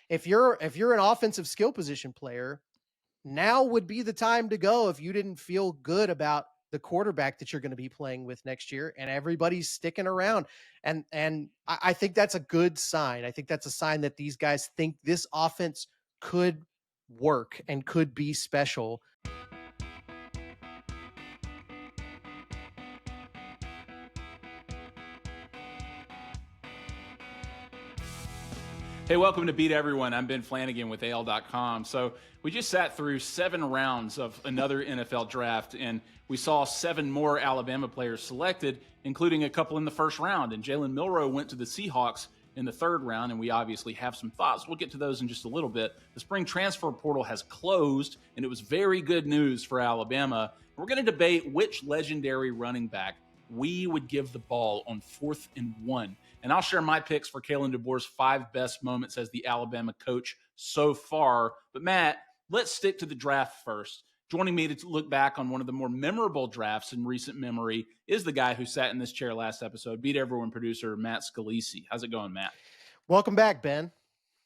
if you're an offensive skill position player, now would be the time to go if you didn't feel good about the quarterback that you're going to be playing with next year, and everybody's sticking around. And I think that's a good sign. I think that's a sign that these guys think this offense could work and could be special. Hey, welcome to Beat Everyone. I'm Ben Flanagan with AL.com. So we just sat through 7 rounds of another NFL draft, and we saw 7 more Alabama players selected, including a couple in the first round. And Jalen Milroe went to the Seahawks in the 3rd round, and we obviously have some thoughts. We'll get to those in just a little bit. The spring transfer portal has closed, and it was very good news for Alabama. We're going to debate which legendary running back we would give the ball on 4th and 1. And I'll share my picks for Kalen DeBoer's 5 best moments as the Alabama coach so far. But Matt, let's stick to the draft first. Joining me to look back on one of the more memorable drafts in recent memory is the guy who sat in this chair last episode, Beat Everyone producer Matt Scalisi. How's it going, Matt? Welcome back, Ben.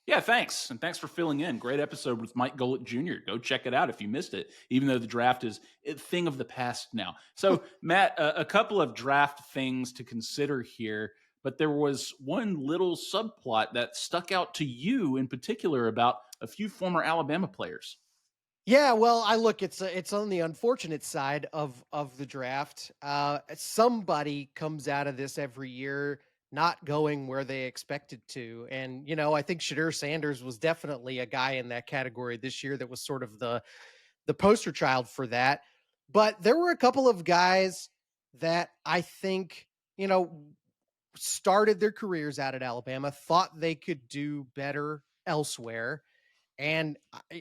Yeah, thanks. And thanks for filling in. Great episode with Mike Golick Jr. Go check it out if you missed it, even though the draft is a thing of the past now. So, Matt, a couple of draft things to consider here, but there was one little subplot that stuck out to you in particular about a few former Alabama players. Yeah, well, it's on the unfortunate side of the draft. Somebody comes out of this every year not going where they expected to. And, I think Shadur Sanders was definitely a guy in that category this year that was sort of the poster child for that. But there were a couple of guys that I think, started their careers out at Alabama, thought they could do better elsewhere. And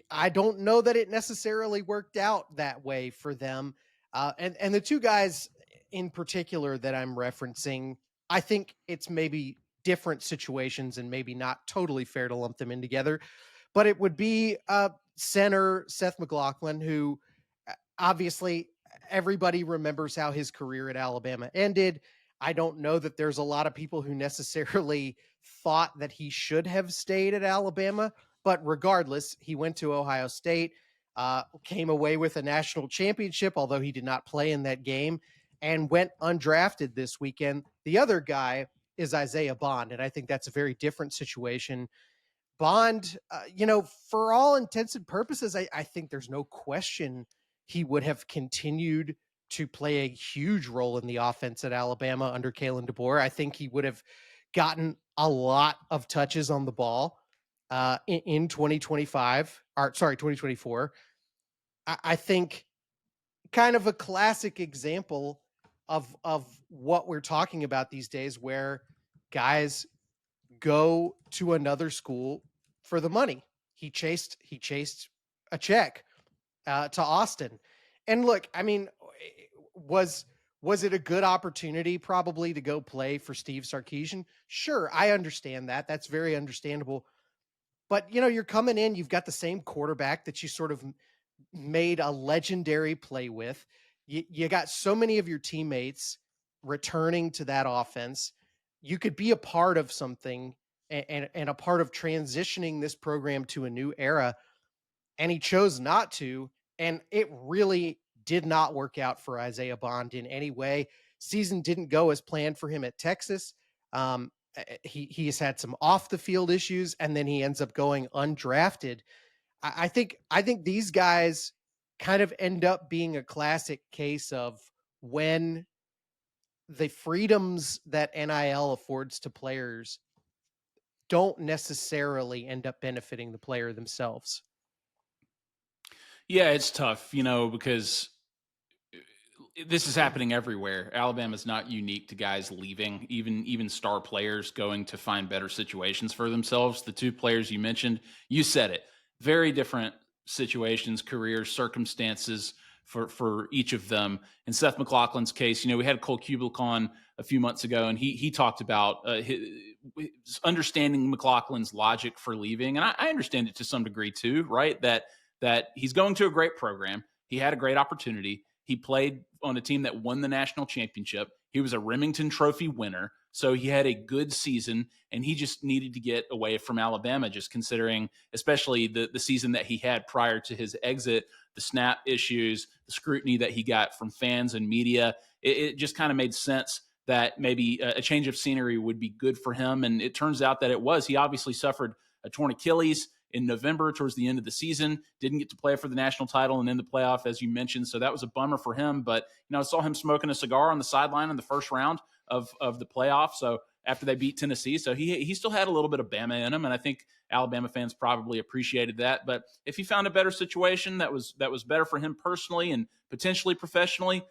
I don't know that it necessarily worked out that way for them. And the two guys in particular that I'm referencing, I think it's maybe different situations and maybe not totally fair to lump them in together. But it would be center Seth McLaughlin, who obviously everybody remembers how his career at Alabama ended. I don't know that there's a lot of people who necessarily thought that he should have stayed at Alabama. But regardless, he went to Ohio State, came away with a national championship, although he did not play in that game, and went undrafted this weekend. The other guy is Isaiah Bond, and I think that's a very different situation. Bond, for all intents and purposes, I think there's no question he would have continued to play a huge role in the offense at Alabama under Kalen DeBoer. I think he would have gotten a lot of touches on the ball in 2024. I think kind of a classic example of what we're talking about these days, where guys go to another school for the money. He chased a check to Austin. And look, I mean, was it a good opportunity probably to go play for Steve Sarkisian? Sure, I understand that. That's very understandable. But, you're coming in, you've got the same quarterback that you sort of made a legendary play with. You got so many of your teammates returning to that offense. You could be a part of something and a part of transitioning this program to a new era. And he chose not to. And it really did not work out for Isaiah Bond in any way. Season didn't go as planned for him at Texas. He's had some off the field issues, and then he ends up going undrafted. I think these guys kind of end up being a classic case of when the freedoms that NIL affords to players don't necessarily end up benefiting the player themselves. Yeah, it's tough, because this is happening everywhere. Alabama's not unique to guys leaving, even star players going to find better situations for themselves. The 2 players you mentioned, you said it, very different situations, careers, circumstances for each of them. In Seth McLaughlin's case, we had Cole Kublik on a few months ago, and he talked about his understanding McLaughlin's logic for leaving. And I understand it to some degree too, right? That he's going to a great program. He had a great opportunity. He played on a team that won the national championship. He was a Remington Trophy winner. So he had a good season, and he just needed to get away from Alabama, just considering, especially the season that he had prior to his exit, the snap issues, the scrutiny that he got from fans and media. It just kind of made sense that maybe a change of scenery would be good for him. And it turns out that it was. He obviously suffered a torn Achilles in November towards the end of the season, didn't get to play for the national title and in the playoff, as you mentioned. So that was a bummer for him. But, I saw him smoking a cigar on the sideline in the first round of the playoff. So after they beat Tennessee, so he still had a little bit of Bama in him, and I think Alabama fans probably appreciated that. But if he found a better situation that was better for him personally and potentially professionally,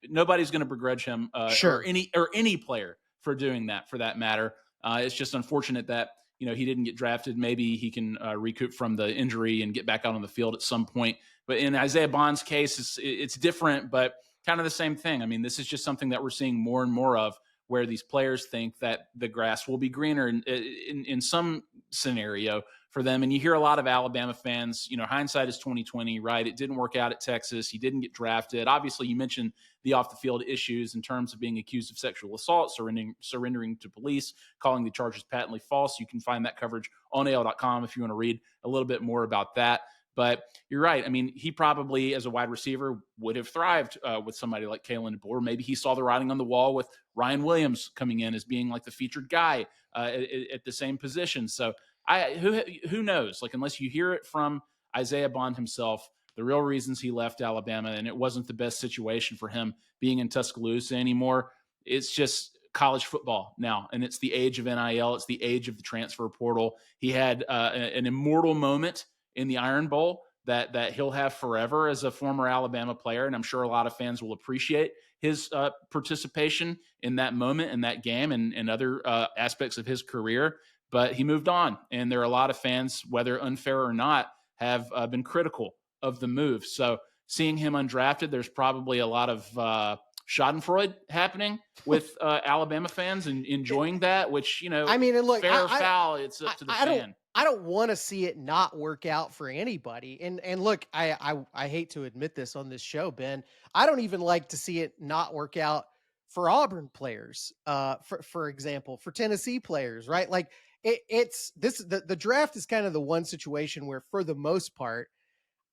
nobody's going to begrudge him or Sure. any player for doing that, for that matter. It's just unfortunate that he didn't get drafted. Maybe he can recoup from the injury and get back out on the field at some point. But in Isaiah Bond's case, it's different, but kind of the same thing. I mean, this is just something that we're seeing more and more of, where these players think that the grass will be greener in some scenario for them. And you hear a lot of Alabama fans, hindsight is 2020, right? It didn't work out at Texas. He didn't get drafted. Obviously, you mentioned the off the field issues in terms of being accused of sexual assault, surrendering to police, calling the charges patently false. You can find that coverage on AL.com if you want to read a little bit more about that. But you're right. I mean, he probably, as a wide receiver, would have thrived with somebody like Kalen DeBoer. Maybe he saw the writing on the wall with Ryan Williams coming in as being like the featured guy at the same position. So who knows? Like, unless you hear it from Isaiah Bond himself, the real reasons he left Alabama, and it wasn't the best situation for him being in Tuscaloosa anymore. It's just college football now, and it's the age of NIL. It's the age of the transfer portal. He had an immortal moment in the Iron Bowl that he'll have forever as a former Alabama player. And I'm sure a lot of fans will appreciate his participation in that moment, in that game, and other aspects of his career. But he moved on. And there are a lot of fans, whether unfair or not, have been critical of the move. So seeing him undrafted, there's probably a lot of Schadenfreude happening with Alabama fans and enjoying that, which, I mean, and look, fair or foul, it's up to the fan. I don't want to see it not work out for anybody. And look, I hate to admit this on this show, Ben. I don't even like to see it not work out for Auburn players. For example, for Tennessee players, right? Like it's this the draft is kind of the one situation where, for the most part,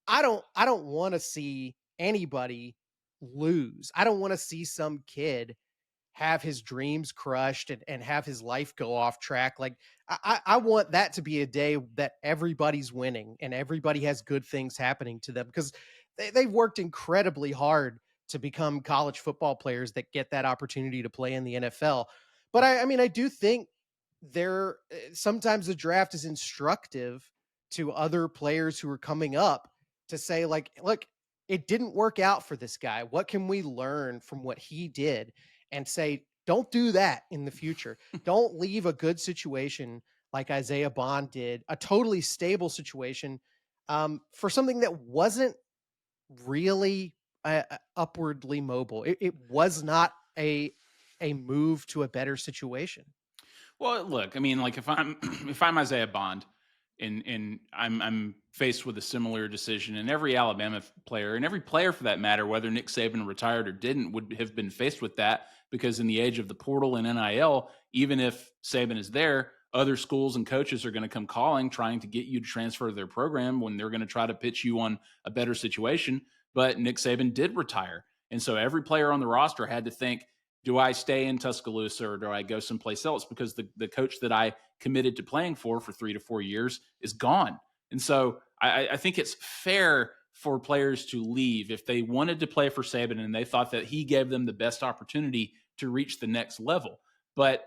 I don't want to see anybody lose. I don't want to see some kid have his dreams crushed and have his life go off track. Like I want that to be a day that everybody's winning and everybody has good things happening to them, because they've worked incredibly hard to become college football players that get that opportunity to play in the NFL. But I mean, I do think there sometimes the draft is instructive to other players who are coming up to say, like, look, it didn't work out for this guy. What can we learn from what he did? And say, don't do that in the future. Don't leave a good situation like Isaiah Bond did, a totally stable situation, for something that wasn't really upwardly mobile. It was not a move to a better situation. Well, look, I mean, like, if I'm if I'm Isaiah Bond and I'm faced with a similar decision, and every Alabama player, and every player for that matter, whether Nick Saban retired or didn't, would have been faced with that, because in the age of the portal and NIL, even if Saban is there, other schools and coaches are going to come calling, trying to get you to transfer to their program when they're going to try to pitch you on a better situation. But Nick Saban did retire. And so every player on the roster had to think, do I stay in Tuscaloosa or do I go someplace else? Because the coach that I committed to playing for 3 to 4 years is gone. And so I think it's fair for players to leave if they wanted to play for Saban and they thought that he gave them the best opportunity to reach the next level. But,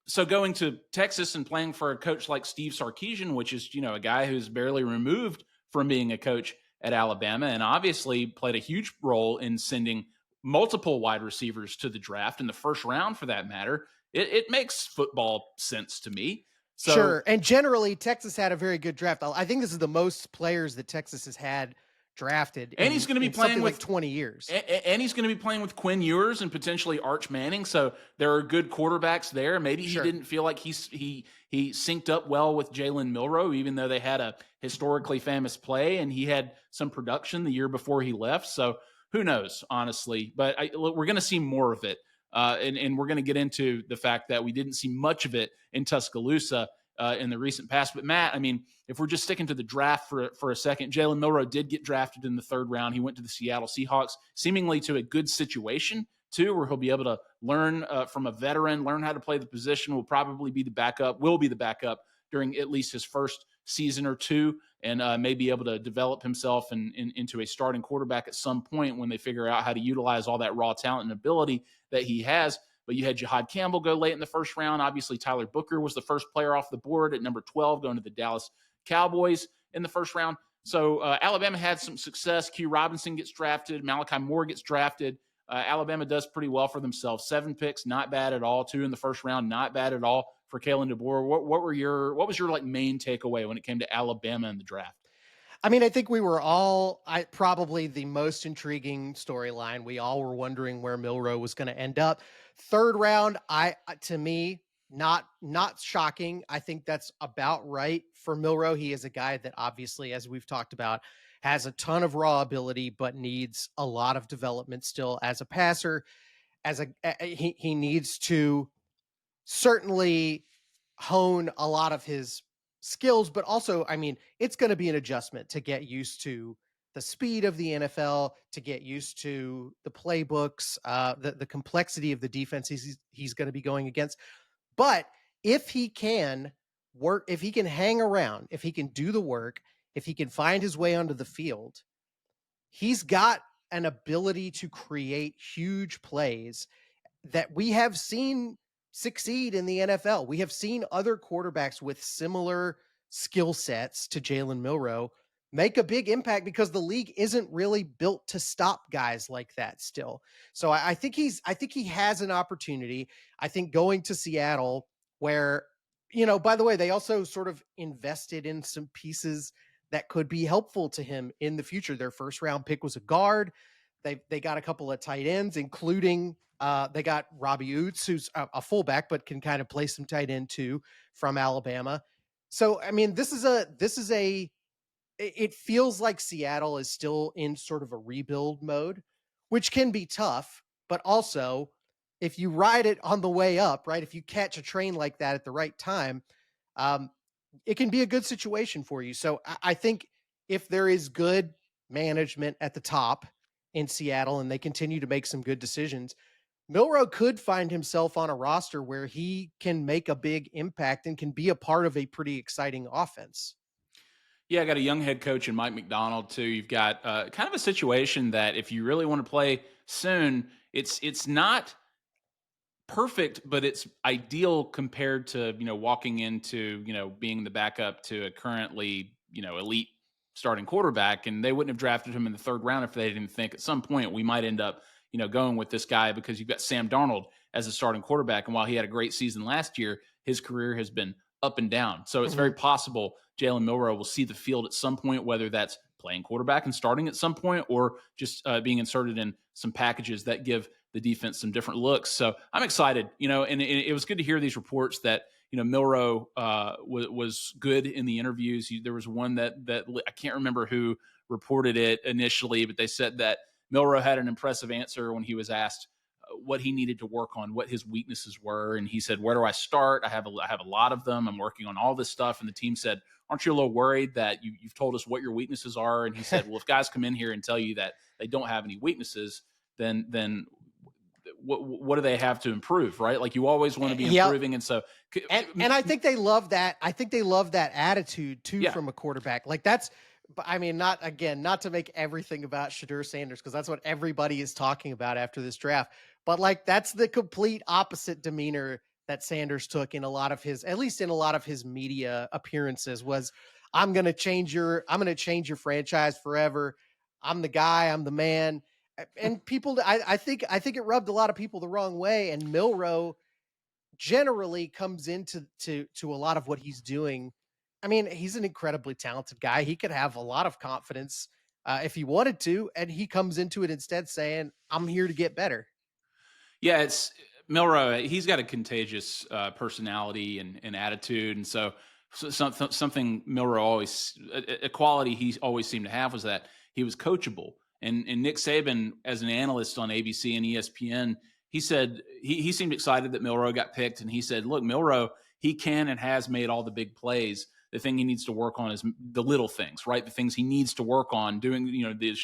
so going to Texas and playing for a coach like Steve Sarkisian, which is, a guy who's barely removed from being a coach at Alabama and obviously played a huge role in sending multiple wide receivers to the draft in the first round, for that matter, it makes football sense to me. So, sure. And generally, Texas had a very good draft. I think this is the most players that Texas has had drafted. And he's going to be playing with like 20 years. And he's going to be playing with Quinn Ewers and potentially Arch Manning. So there are good quarterbacks there. Maybe he didn't feel like he synced up well with Jalen Milroe, even though they had a historically famous play and he had some production the year before he left. So who knows, honestly, but we're going to see more of it. And we're going to get into the fact that we didn't see much of it in Tuscaloosa in the recent past. But Matt, I mean, if we're just sticking to the draft for a second, Jalen Milroe did get drafted in the third round. He went to the Seattle Seahawks, seemingly to a good situation too, where he'll be able to learn from a veteran, learn how to play the position. Will probably be the backup. Will be the backup during at least his first season or two, and may be able to develop himself into a starting quarterback at some point when they figure out how to utilize all that raw talent and ability that he has. But you had Jihad Campbell go late in the first round. Obviously, Tyler Booker was the first player off the board at number 12, going to the Dallas Cowboys in the first round. So Alabama had some success. Q Robinson gets drafted. Malachi Moore gets drafted. Alabama does pretty well for themselves. 7 picks, not bad at all. 2 in the first round, not bad at all for Kalen DeBoer. What was your like main takeaway when it came to Alabama in the draft? I mean, I think we were all probably the most intriguing storyline. We all were wondering where Milroe was going to end up. Third round, to me, not shocking. I think that's about right for Milroe. He is a guy that obviously, as we've talked about, has a ton of raw ability, but needs a lot of development still as a passer. He needs to certainly hone a lot of his skills, but also, I mean, it's going to be an adjustment to get used to the speed of the NFL, to get used to the playbooks, the complexity of the defenses he's going to be going against. But if he can work, if he can hang around, if he can do the work, if he can find his way onto the field, he's got an ability to create huge plays that we have seen succeed in the NFL. We have seen other quarterbacks with similar skill sets to Jalen Milroe make a big impact because the league isn't really built to stop guys like that still. So I think he has an opportunity. I think going to Seattle, where, by the way, they also sort of invested in some pieces that could be helpful to him in the future. Their first round pick was a guard. They got a couple of tight ends, including they got Robbie Oots, who's a fullback, but can kind of play some tight end too from Alabama. So, I mean, it feels like Seattle is still in sort of a rebuild mode, which can be tough, but also if you ride it on the way up, right? If you catch a train like that at the right time, um, it can be a good situation for you. So I think if there is good management at the top in Seattle and they continue to make some good decisions, Milroe could find himself on a roster where he can make a big impact and can be a part of a pretty exciting offense. Yeah, I got a young head coach in Mike McDonald too. You've got kind of a situation that if you really want to play soon, it's not perfect, but it's ideal compared to walking into being the backup to a currently elite starting quarterback. And they wouldn't have drafted him in the third round if they didn't think at some point we might end up going with this guy, because you've got Sam Darnold as a starting quarterback, and while he had a great season last year, his career has been up and down. So it's very possible Jalen Milroe will see the field at some point, whether that's playing quarterback and starting at some point, or just being inserted in some packages that give the defense some different looks. So I'm excited, and it was good to hear these reports that Milroe was good in the interviews. There was one that I can't remember who reported it initially, but they said that Milroe had an impressive answer when he was asked what he needed to work on, what his weaknesses were, and he said, "Where do I start? I have a lot of them. I'm working on all this stuff." And the team said, "Aren't you a little worried that you've told us what your weaknesses are?" And he said, "Well, if guys come in here and tell you that they don't have any weaknesses, then what do they have to improve, right? Like, you always want to be improving." And so, and I think they love that. I think they love that attitude too from a quarterback. Like, that's, I mean, not to make everything about Shadur Sanders, because that's what everybody is talking about after this draft. But like, that's the complete opposite demeanor that Sanders took in a lot of his, at least in a lot of his media appearances, was I'm going to change your franchise forever. I'm the guy, I'm the man. And people, I think it rubbed a lot of people the wrong way. And Milroe generally comes into a lot of what he's doing. I mean, he's an incredibly talented guy. He could have a lot of confidence if he wanted to, and he comes into it instead saying, "I'm here to get better." Yeah, it's Milroe. He's got a contagious personality and attitude, and so something Milroe always, a quality he always seemed to have, was that he was coachable. And Nick Saban, as an analyst on ABC and ESPN, he said he seemed excited that Milroe got picked, and he said, "Look, Milroe, he can and has made all the big plays. The thing he needs to work on is the little things, right? The things he needs to work on doing, the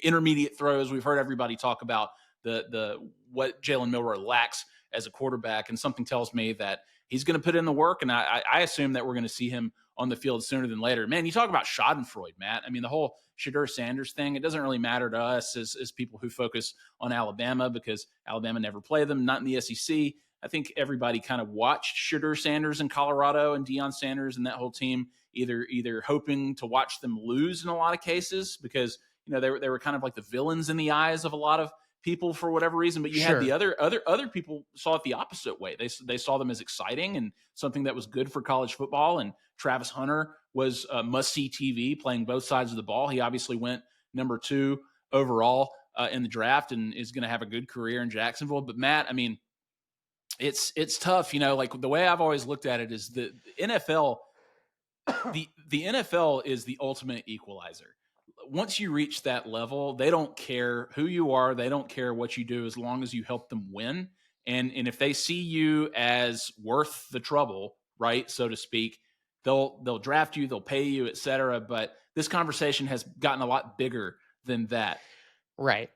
intermediate throws. We've heard everybody talk about the what Jalen Milroe lacks as a quarterback, and something tells me that he's going to put in the work, and I assume that we're going to see him on the field sooner than later. Man, you talk about Schadenfreude, Matt. I mean, the whole Shadur Sanders thing, it doesn't really matter to us as people who focus on Alabama because Alabama never play them, not in the SEC. I think everybody kind of watched Shadur Sanders in Colorado and Deion Sanders and that whole team, either hoping to watch them lose in a lot of cases because they were kind of like the villains in the eyes of a lot of people for whatever reason. But you had the Sure. other people saw it the opposite way. They saw them as exciting and something that was good for college football. And Travis Hunter was must see TV, playing both sides of the ball. He obviously went number 2 overall in the draft and is going to have a good career in Jacksonville. But Matt, I mean, it's tough, like the way I've always looked at it is the NFL, the NFL is the ultimate equalizer. Once you reach that level, they don't care who you are, they don't care what you do as long as you help them win. And if they see you as worth the trouble, right, so to speak, they'll draft you, they'll pay you, etc. But this conversation has gotten a lot bigger than that. Right.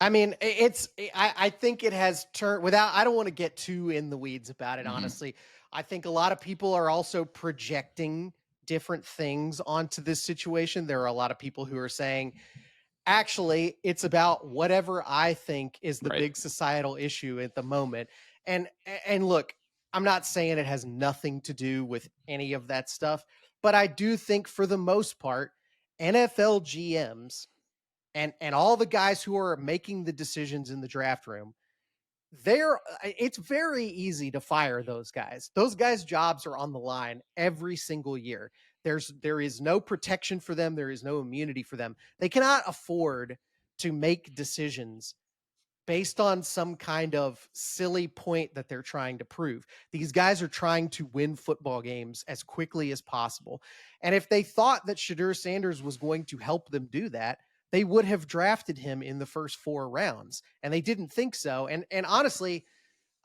I mean, I think it has turned without, I don't want to get too in the weeds about it, Mm-hmm. honestly. I think a lot of people are also projecting different things onto this situation. There are a lot of people who are saying, actually, it's about whatever I think is the Right. big societal issue at the moment. And and look, I'm not saying it has nothing to do with any of that stuff, but I do think for the most part, NFL GMs and all the guys who are making the decisions in the draft room, it's very easy to fire those guys. Those guys' jobs are on the line every single year. There is no protection for them, there is no immunity for them. They cannot afford to make decisions based on some kind of silly point that they're trying to prove. These guys are trying to win football games as quickly as possible. And if they thought that Shadur Sanders was going to help them do that, they would have drafted him in the first 4 rounds. And they didn't think so. And honestly,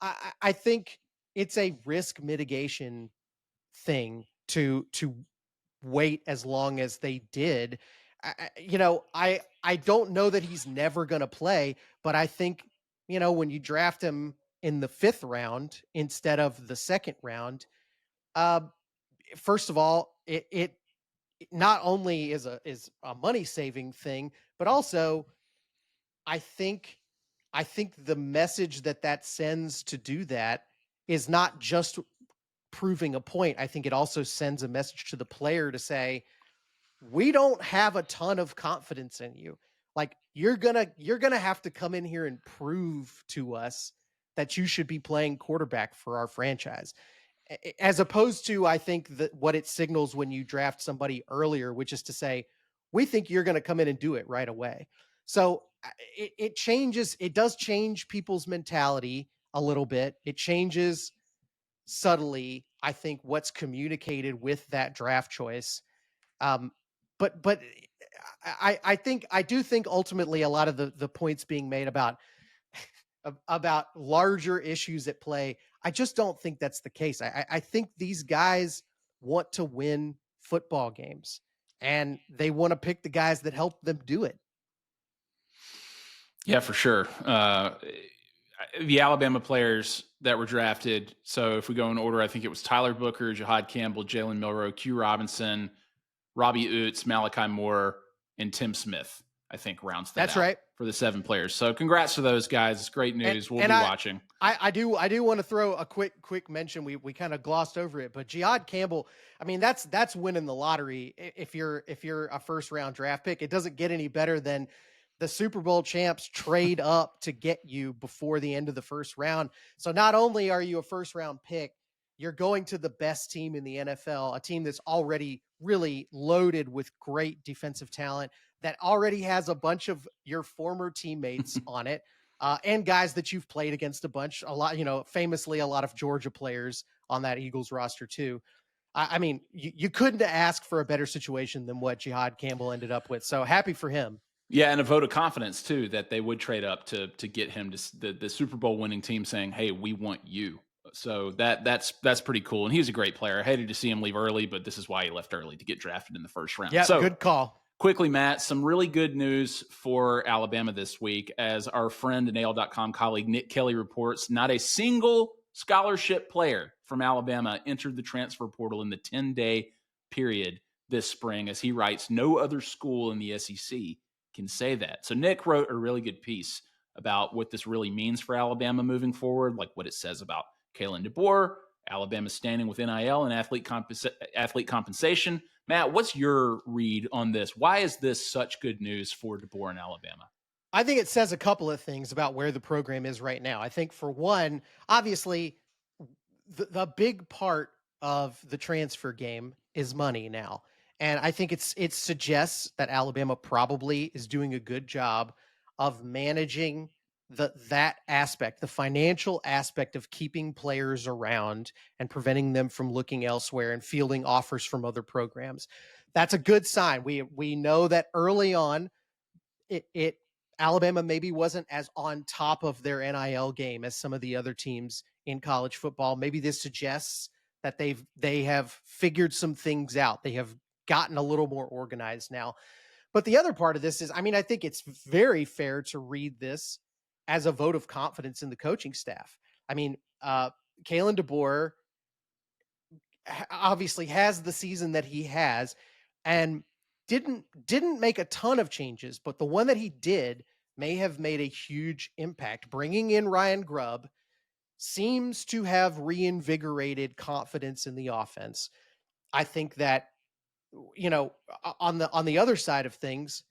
I think it's a risk mitigation thing to wait as long as they did. I don't know that he's never going to play, but I think, when you draft him in the 5th round instead of the 2nd round, uh, first of all, it not only is a money saving thing, but also I think I think the message that sends to do that is not just proving a point. I think it also sends a message to the player to say, we don't have a ton of confidence in you. Like you're gonna have to come in here and prove to us that you should be playing quarterback for our franchise. As opposed to, I think that what it signals when you draft somebody earlier, which is to say, we think you're going to come in and do it right away. So it changes. It does change people's mentality a little bit. It changes subtly, I think, what's communicated with that draft choice. Um, but I do think ultimately a lot of the points being made about larger issues at play, I just don't think that's the case. I think these guys want to win football games, and they want to pick the guys that help them do it. Yeah, for sure. The Alabama players that were drafted. So if we go in order, I think it was Tyler Booker, Jahad Campbell, Jalen Milroe, Q Robinson, Robbie Oots, Malachi Moore, and Tim Smith. I think rounds that That's out right. for the 7 players. So congrats to those guys. It's great And news. We'll and be I watching. I do want to throw a quick mention. We kind of glossed over it, but Jihad Campbell, I mean, that's winning the lottery. If you're a first round draft pick, it doesn't get any better than the Super Bowl champs trade up to get you before the end of the first round. So not only are you a first round pick, you're going to the best team in the NFL, a team that's already really loaded with great defensive talent, that already has a bunch of your former teammates on it, and guys that you've played against a bunch, a lot, famously a lot of Georgia players on that Eagles roster too. I mean, you couldn't ask for a better situation than what Jihad Campbell ended up with. So happy for him. Yeah, and a vote of confidence too that they would trade up to get him to the Super Bowl winning team saying, "Hey, we want you." So that's pretty cool. And he was a great player. I hated to see him leave early, but this is why he left early to get drafted in the first round. Yeah, So good call. quickly, Matt, some really good news for Alabama this week. As our friend and AL.com colleague Nick Kelly reports, not a single scholarship player from Alabama entered the transfer portal in the 10-day period this spring. As he writes, no other school in the SEC can say that. So Nick wrote a really good piece about what this really means for Alabama moving forward, like what it says about Kalen DeBoer, Alabama's standing with NIL and athlete compensation. Matt, what's your read on this? Why is this such good news for DeBoer in Alabama? I think it says a couple of things about where the program is right now. I think, for one, obviously, the big part of the transfer game is money now. And I think it suggests that Alabama probably is doing a good job of managing that aspect, the financial aspect of keeping players around and preventing them from looking elsewhere and fielding offers from other programs. That's a good sign. We know that early on it Alabama maybe wasn't as on top of their NIL game as some of the other teams in college football. Maybe this suggests that they have figured some things out. They have gotten a little more organized now. But the other part of this is, I mean, I think it's very fair to read this as a vote of confidence in the coaching staff. I mean, Kalen DeBoer obviously has the season that he has, and didn't make a ton of changes, but the one that he did may have made a huge impact. Bringing in Ryan Grubb seems to have reinvigorated confidence in the offense. I think that, on the other side of things,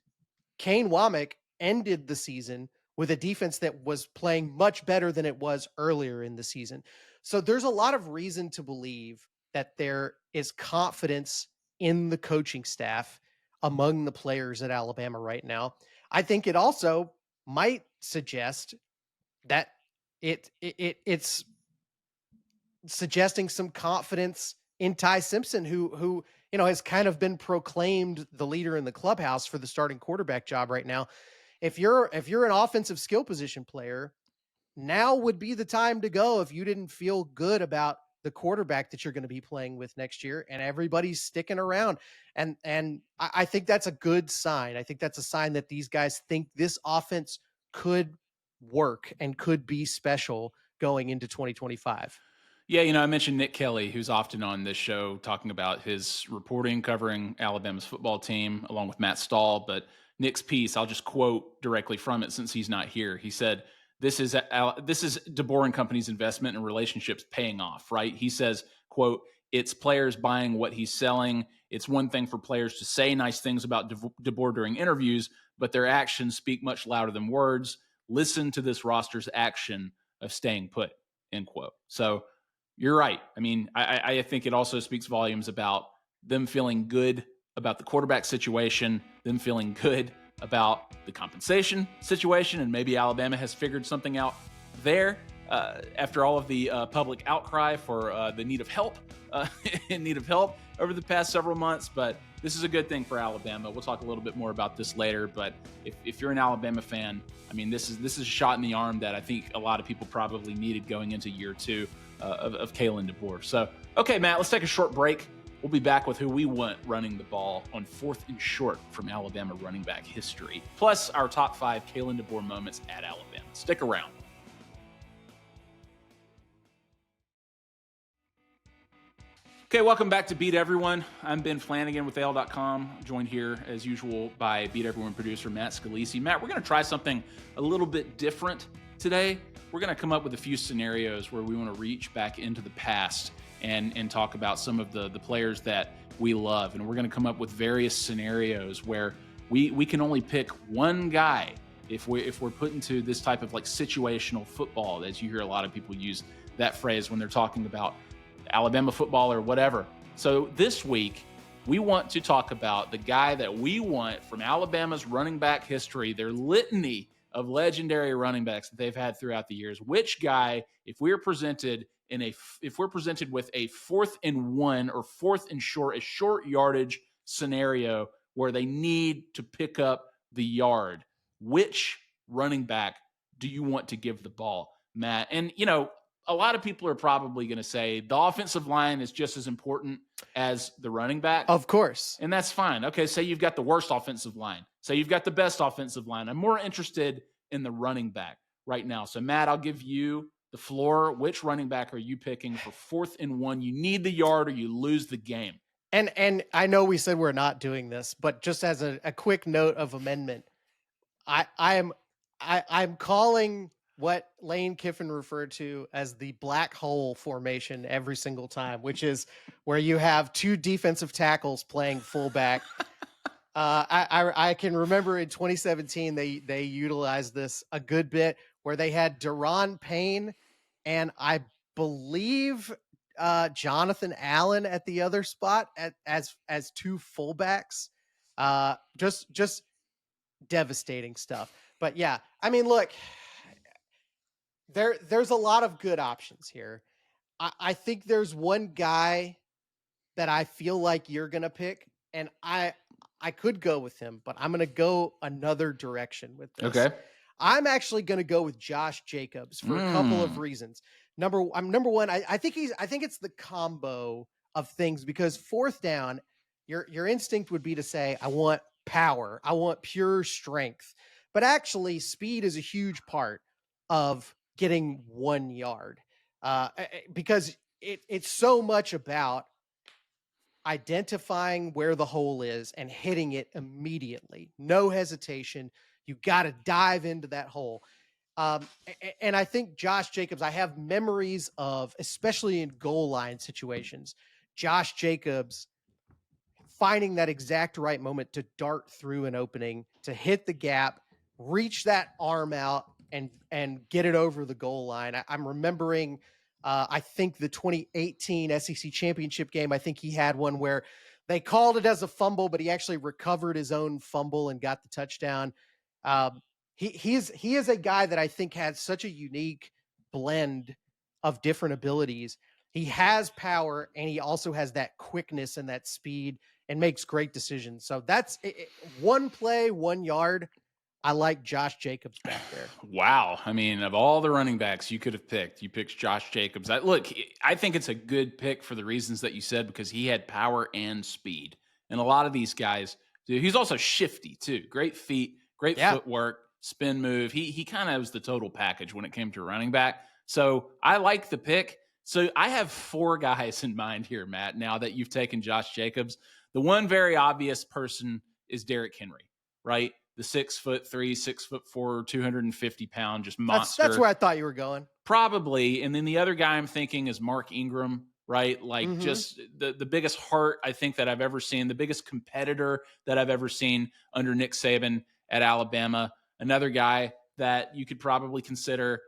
Kane Womack ended the season with a defense that was playing much better than it was earlier in the season. So there's a lot of reason to believe that there is confidence in the coaching staff among the players at Alabama right now. I think it also might suggest that it's suggesting some confidence in Ty Simpson, who has kind of been proclaimed the leader in the clubhouse for the starting quarterback job right now. If you're an offensive skill position player, now would be the time to go if you didn't feel good about the quarterback that you're going to be playing with next year, and everybody's sticking around. And I think that's a good sign. I think that's a sign that these guys think this offense could work and could be special going into 2025. Yeah, I mentioned Nick Kelly, who's often on this show talking about his reporting covering Alabama's football team, along with Matt Stahl. But Nick's piece, I'll just quote directly from it since he's not here. He said, "This is DeBoer and Company's investment and relationships paying off." Right? He says, "Quote: It's players buying what he's selling. It's one thing for players to say nice things about DeBoer during interviews, but their actions speak much louder than words. Listen to this roster's action of staying put." End quote. So you're right. I mean, I think it also speaks volumes about them feeling good about the quarterback situation, them feeling good about the compensation situation, and maybe Alabama has figured something out there after all of the public outcry for the need of help, in need of help over the past several months. But this is a good thing for Alabama. We'll talk a little bit more about this later. But if you're an Alabama fan, I mean, this is a shot in the arm that I think a lot of people probably needed going into year two of Kalen DeBoer. So, okay, Matt, let's take a short break. We'll be back with who we want running the ball on 4th and short from Alabama running back history, plus our top 5 Kalen DeBoer moments at Alabama. Stick around. Okay, welcome back to Beat Everyone. I'm Ben Flanagan with AL.com, joined here as usual by Beat Everyone producer Matt Scalisi. Matt, we're going to try something a little bit different today. We're going to come up with a few scenarios where we want to reach back into the past and talk about some of the players that we love. And we're going to come up with various scenarios where we can only pick one guy if we're put into this type of like situational football, as you hear a lot of people use that phrase when they're talking about Alabama football or whatever. So this week, we want to talk about the guy that we want from Alabama's running back history, their litany of legendary running backs that they've had throughout the years. Which guy, if we're presented with a 4th and 1 or 4th and short, a short yardage scenario where they need to pick up the yard, which running back do you want to give the ball, Matt? And, a lot of people are probably going to say the offensive line is just as important as the running back. Of course. And that's fine. Okay, say you've got the worst offensive line. Say you've got the best offensive line. I'm more interested in the running back right now. So, Matt, I'll give you the floor. Which running back are you picking for 4th and 1? You need the yard or you lose the game. And I know we said we're not doing this, but just as a quick note of amendment, I'm calling what Lane Kiffin referred to as the black hole formation every single time, which is where you have 2 defensive tackles playing fullback. I can remember in 2017 they utilized this a good bit where they had Deron Payne and I believe Jonathan Allen at the other spot as 2 fullbacks. Just devastating stuff. But yeah, I mean, look, there's a lot of good options here. I think there's one guy that I feel like you're gonna pick, and I could go with him, but I'm gonna go another direction with this. Okay. I'm actually gonna go with Josh Jacobs for a couple of reasons. Number one, I think it's the combo of things because 4th down, your instinct would be to say, I want power, I want pure strength. But actually, speed is a huge part of getting 1 yard. Because it's so much about identifying where the hole is and hitting it immediately. No hesitation. You got to dive into that hole. And I think Josh Jacobs, I have memories of, especially in goal line situations, Josh Jacobs finding that exact right moment to dart through an opening, to hit the gap, reach that arm out, and get it over the goal line. I'm remembering, I think the 2018 SEC championship game, I think he had one where they called it as a fumble, but he actually recovered his own fumble and got the touchdown. He is a guy that I think has such a unique blend of different abilities. He has power and he also has that quickness and that speed and makes great decisions. So that's it, 1 play, 1 yard. I like Josh Jacobs back there. Wow. I mean, of all the running backs you could have picked, you picked Josh Jacobs. I think it's a good pick for the reasons that you said because he had power and speed. And a lot of these guys, dude, he's also shifty too. Great feet, great footwork, spin move. He kind of was the total package when it came to running back. So I like the pick. So I have 4 guys in mind here, Matt, now that you've taken Josh Jacobs. The one very obvious person is Derrick Henry, right? The 6'3", 6'4", 250-pound, just monster. That's where I thought you were going. Probably. And then the other guy I'm thinking is Mark Ingram, right? Like just the biggest heart I think that I've ever seen, the biggest competitor that I've ever seen under Nick Saban at Alabama. Another guy that you could probably consider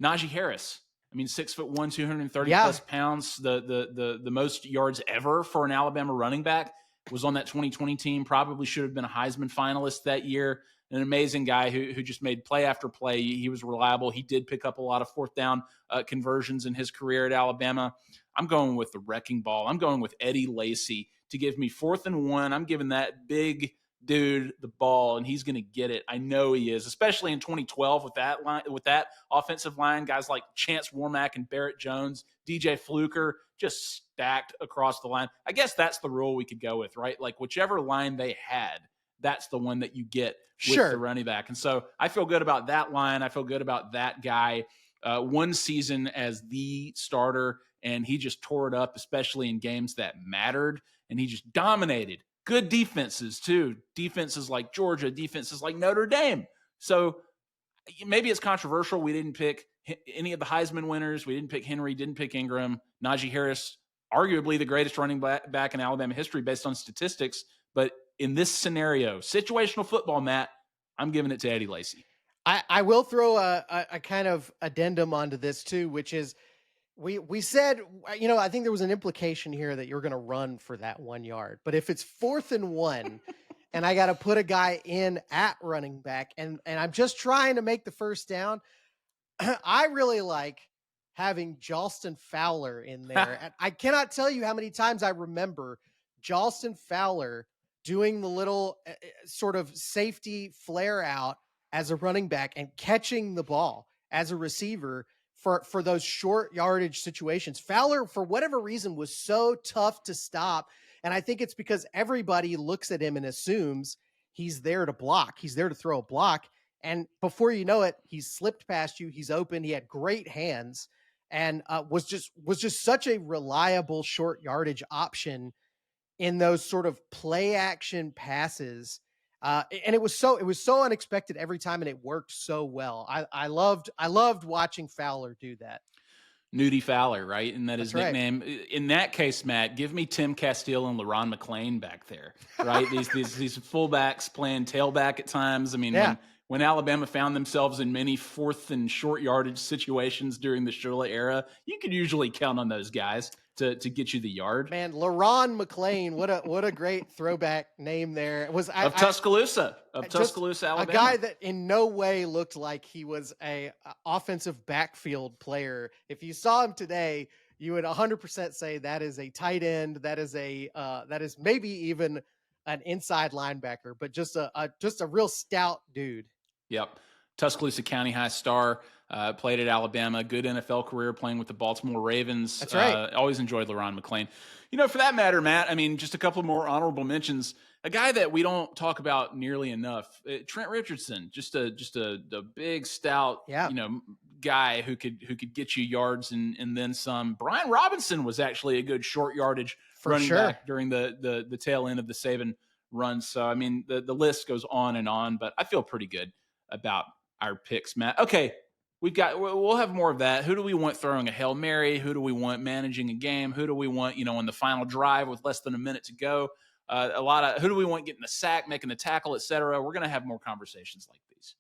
Najee Harris. I mean, 6'1", 230 plus pounds, the most yards ever for an Alabama running back. Was on that 2020 team, probably should have been a Heisman finalist that year. An amazing guy who just made play after play. He was reliable. He did pick up a lot of 4th down conversions in his career at Alabama. I'm going with the wrecking ball. I'm going with Eddie Lacy to give me 4th and 1. I'm giving that big dude the ball, and he's going to get it. I know he is, especially in 2012 with that line, with that offensive line. Guys like Chance Warmack and Barrett Jones, DJ Fluker, just stacked across the line. I guess that's the rule we could go with, right? Like whichever line they had, that's the one that you get with the running back. And so I feel good about that line. I feel good about that guy. 1 season as the starter, and he just tore it up, especially in games that mattered. And he just dominated. Good defenses, too. Defenses like Georgia, defenses like Notre Dame. So maybe it's controversial. We didn't pick any of the Heisman winners. We didn't pick Henry, didn't pick Ingram. Najee Harris, arguably the greatest running back in Alabama history based on statistics. But in this scenario, situational football, Matt, I'm giving it to Eddie Lacy. I will throw a kind of addendum onto this, too, which is we said, I think there was an implication here that you're going to run for that 1 yard. But if it's 4th and 1 and I got to put a guy in at running back and I'm just trying to make the 1st down, I really like having Jalston Fowler in there. And I cannot tell you how many times I remember Jalston Fowler doing the little sort of safety flare out as a running back and catching the ball as a receiver for those short yardage situations. Fowler, for whatever reason, was so tough to stop. And I think it's because everybody looks at him and assumes he's there to block. He's there to throw a block. And before you know it, he's slipped past you. He's open. He had great hands and was just such a reliable short yardage option in those sort of play action passes. And it was so unexpected every time, and it worked so well. I loved watching Fowler do that. Nudie Fowler, right? And that That's his right. nickname. In that case, Matt, give me Tim Castile and LaRon McClain back there, right? These fullbacks playing tailback at times. I mean, Yeah. when Alabama found themselves in many fourth and short yardage situations during the Shula era, you could usually count on those guys to get you the yard. Man, LaRon McClain, what a great throwback name there. Tuscaloosa, just Alabama. a guy that in no way looked like he was a offensive backfield player. If you saw him today, you would 100% say that is a tight end. That is maybe even an inside linebacker, but just a real stout dude. Yep. Tuscaloosa County High star, played at Alabama, good NFL career playing with the Baltimore Ravens. That's right. Always enjoyed LaRon McClain. You know, for that matter, Matt, I mean, just a couple more honorable mentions. A guy that we don't talk about nearly enough, Trent Richardson, just a big, stout, Yeah. guy who could get you yards and then some. Brian Robinson was actually a good short yardage running back during the tail end of the Saban run. So, I mean, the list goes on, but I feel pretty good about our picks, Matt. Okay, we'll have more of that. Who do we want throwing a Hail Mary? Who do we want managing a game? Who do we want, in the final drive with less than a minute to go? Who do we want getting a sack, making a tackle, etc. We're going to have more conversations like these.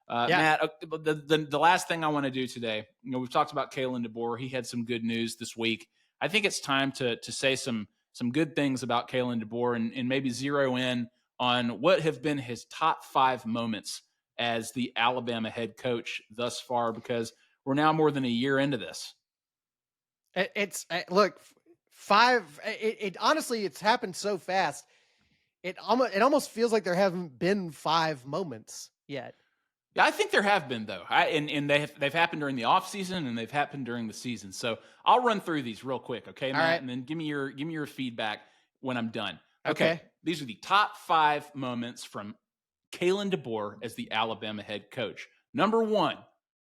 Matt, the last thing I want to do today, we've talked about Kalen DeBoer. He had some good news this week. I think it's time to say some good things about Kalen DeBoer and maybe zero in on what have been his top 5 moments as the Alabama head coach thus far, because we're now more than a year into this. Look, 5. It honestly, it's happened so fast. It almost feels like there haven't been 5 moments yet. Yeah, I think there have been though, and they've happened during the offseason and they've happened during the season. So I'll run through these real quick, okay, Matt, right. and then give me your feedback when I'm done. Okay. These are the top 5 moments from Kalen DeBoer as the Alabama head coach. Number 1,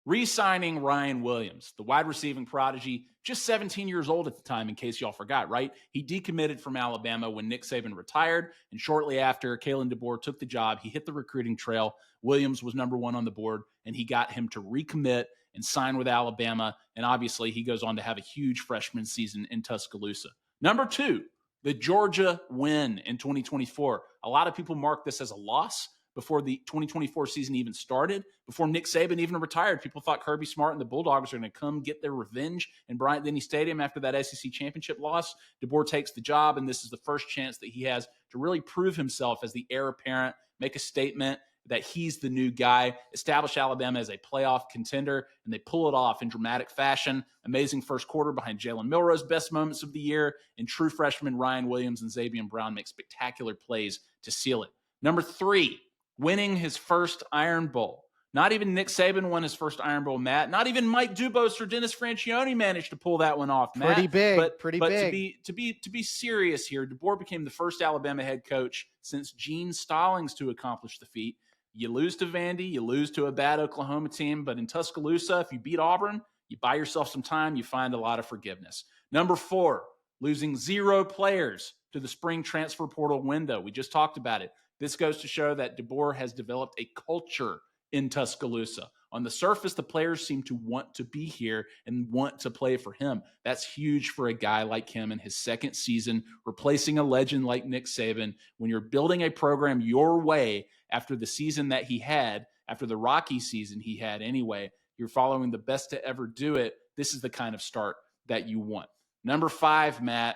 re-signing Ryan Williams, the wide receiving prodigy, just 17 years old at the time, in case y'all forgot, right? He decommitted from Alabama when Nick Saban retired, and shortly after Kalen DeBoer took the job, he hit the recruiting trail. Williams was number 1 on the board, and he got him to recommit and sign with Alabama, and obviously he goes on to have a huge freshman season in Tuscaloosa. Number 2, the Georgia win in 2024. A lot of people mark this as a loss. Before the 2024 season even started, before Nick Saban even retired, people thought Kirby Smart and the Bulldogs are going to come get their revenge in Bryant-Denny Stadium after that SEC championship loss. DeBoer takes the job, and this is the first chance that he has to really prove himself as the heir apparent, make a statement that he's the new guy, establish Alabama as a playoff contender, and they pull it off in dramatic fashion. Amazing first quarter behind Jalen Milroe's best moments of the year, and true freshmen Ryan Williams and Xavier Brown make spectacular plays to seal it. Number 3, winning his first Iron Bowl. Not even Nick Saban won his first Iron Bowl, Matt. Not even Mike Dubose or Dennis Franchione managed to pull that one off, Matt. Pretty big. To be serious here, DeBoer became the first Alabama head coach since Gene Stallings to accomplish the feat. You lose to Vandy, you lose to a bad Oklahoma team, but in Tuscaloosa, if you beat Auburn, you buy yourself some time, you find a lot of forgiveness. Number 4, losing 0 players to the spring transfer portal window. We just talked about it. This goes to show that DeBoer has developed a culture in Tuscaloosa. On the surface, the players seem to want to be here and want to play for him. That's huge for a guy like him in his second season, replacing a legend like Nick Saban. When you're building a program your way after the season that he had, after the rocky season he had anyway, you're following the best to ever do it. This is the kind of start that you want. Number 5, Matt,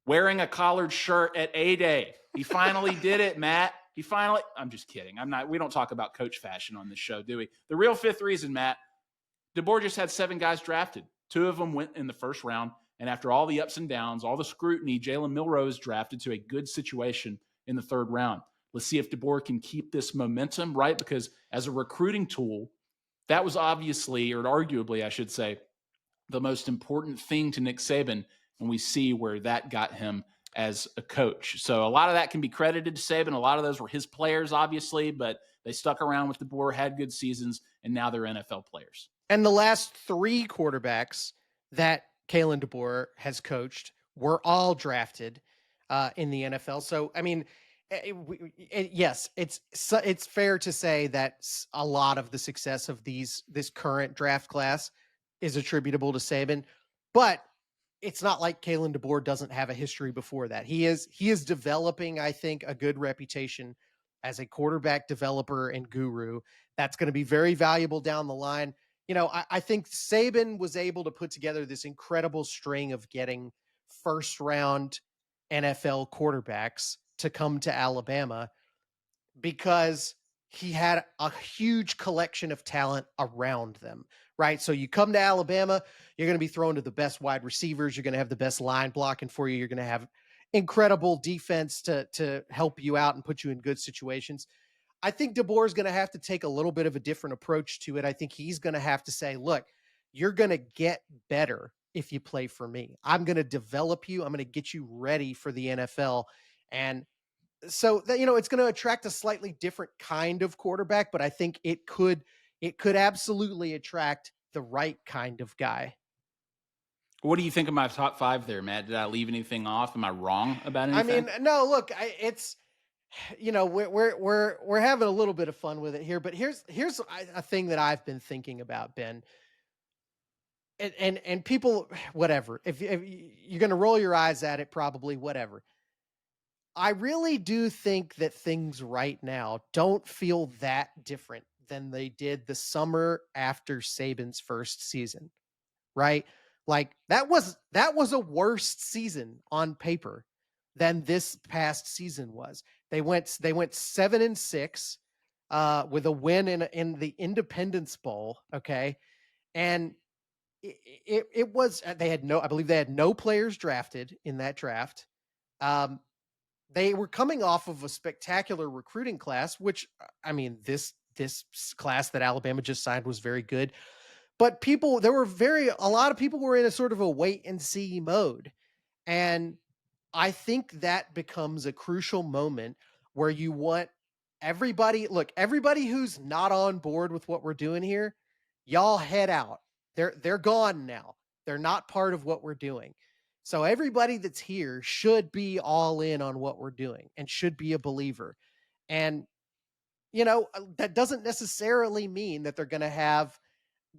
wearing a collared shirt at A-Day. He finally did it, Matt. I'm just kidding. We don't talk about coach fashion on this show, do we? The real 5th reason, Matt, DeBoer just had 7 guys drafted. 2 of them went in the first round. And after all the ups and downs, all the scrutiny, Jalen Milroe is drafted to a good situation in the third round. Let's see if DeBoer can keep this momentum, right? Because as a recruiting tool, that was obviously, or arguably, I should say, the most important thing to Nick Saban, and we see where that got him as a coach. So a lot of that can be credited to Saban. A lot of those were his players, obviously, but they stuck around with DeBoer, had good seasons, and now they're NFL players. And the last three quarterbacks that Kalen DeBoer has coached were all drafted in the NFL. So, I mean, yes, it's fair to say that a lot of the success of this current draft class is attributable to Saban, but it's not like Kalen DeBoer doesn't have a history before that. He is developing, I think, a good reputation as a quarterback developer and guru. That's going to be very valuable down the line. You know, I think Saban was able to put together this incredible string of getting first round NFL quarterbacks to come to Alabama because he had a huge collection of talent around them, right? So you come to Alabama, you're going to be thrown to the best wide receivers. You're going to have the best line blocking for you. You're going to have incredible defense to help you out and put you in good situations. I think DeBoer is going to have to take a little bit of a different approach to it. I think he's going to have to say, look, you're going to get better if you play for me. I'm going to develop you. I'm going to get you ready for the NFL. And so that, it's going to attract a slightly different kind of quarterback, but I think it could absolutely attract the right kind of guy. What do you think of my top five there, Matt? Did I leave anything off? Am I wrong about anything? I mean, no, look, it's, we're having a little bit of fun with it here, but here's a thing that I've been thinking about, Ben. And people, whatever, if you're going to roll your eyes at it, probably whatever. I really do think that things right now don't feel that different than they did the summer after Saban's first season, right? Like that was a worse season on paper than this past season was. They went 7-6 with a win in the Independence Bowl, okay? And it was I believe they had no players drafted in that draft. They were coming off of a spectacular recruiting class, which, I mean, this class that Alabama just signed was very good. But a lot of people were in a sort of a wait and see mode. And I think that becomes a crucial moment where you want everybody who's not on board with what we're doing here, y'all head out. They're gone now. They're not part of what we're doing. So everybody that's here should be all in on what we're doing and should be a believer. And, that doesn't necessarily mean that they're going to have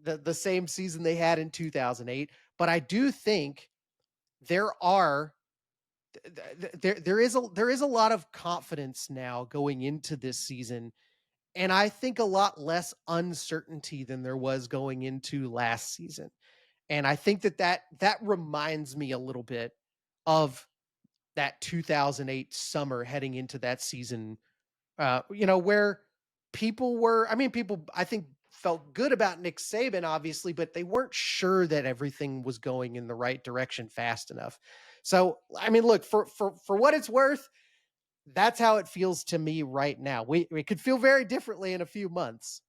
the same season they had in 2008. But I do think there is a lot of confidence now going into this season. And I think a lot less uncertainty than there was going into last season. And I think that reminds me a little bit of that 2008 summer heading into that season, where people I think felt good about Nick Saban, obviously, but they weren't sure that everything was going in the right direction fast enough. So, I mean, look, for what it's worth, that's how it feels to me right now. We could feel very differently in a few months.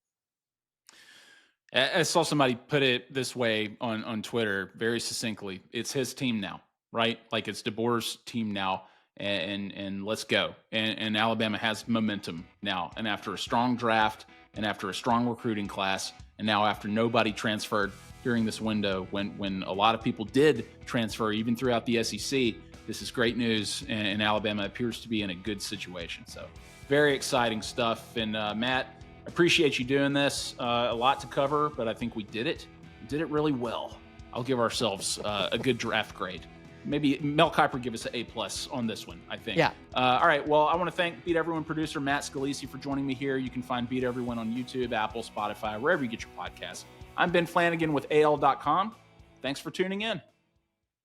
I saw somebody put it this way on Twitter very succinctly. It's his team now, right? Like it's DeBoer's team now, and let's go. And Alabama has momentum now. And after a strong draft and after a strong recruiting class, and now after nobody transferred during this window, when a lot of people did transfer, even throughout the SEC, this is great news, and Alabama appears to be in a good situation. So very exciting stuff. And Matt, appreciate you doing this. A lot to cover, but I think we did it. We did it really well. I'll give ourselves a good draft grade. Maybe Mel Kiper give us an A+ on this one, I think. Yeah. All right. Well, I want to thank Beat Everyone producer Matt Scalisi for joining me here. You can find Beat Everyone on YouTube, Apple, Spotify, wherever you get your podcasts. I'm Ben Flanagan with AL.com. Thanks for tuning in.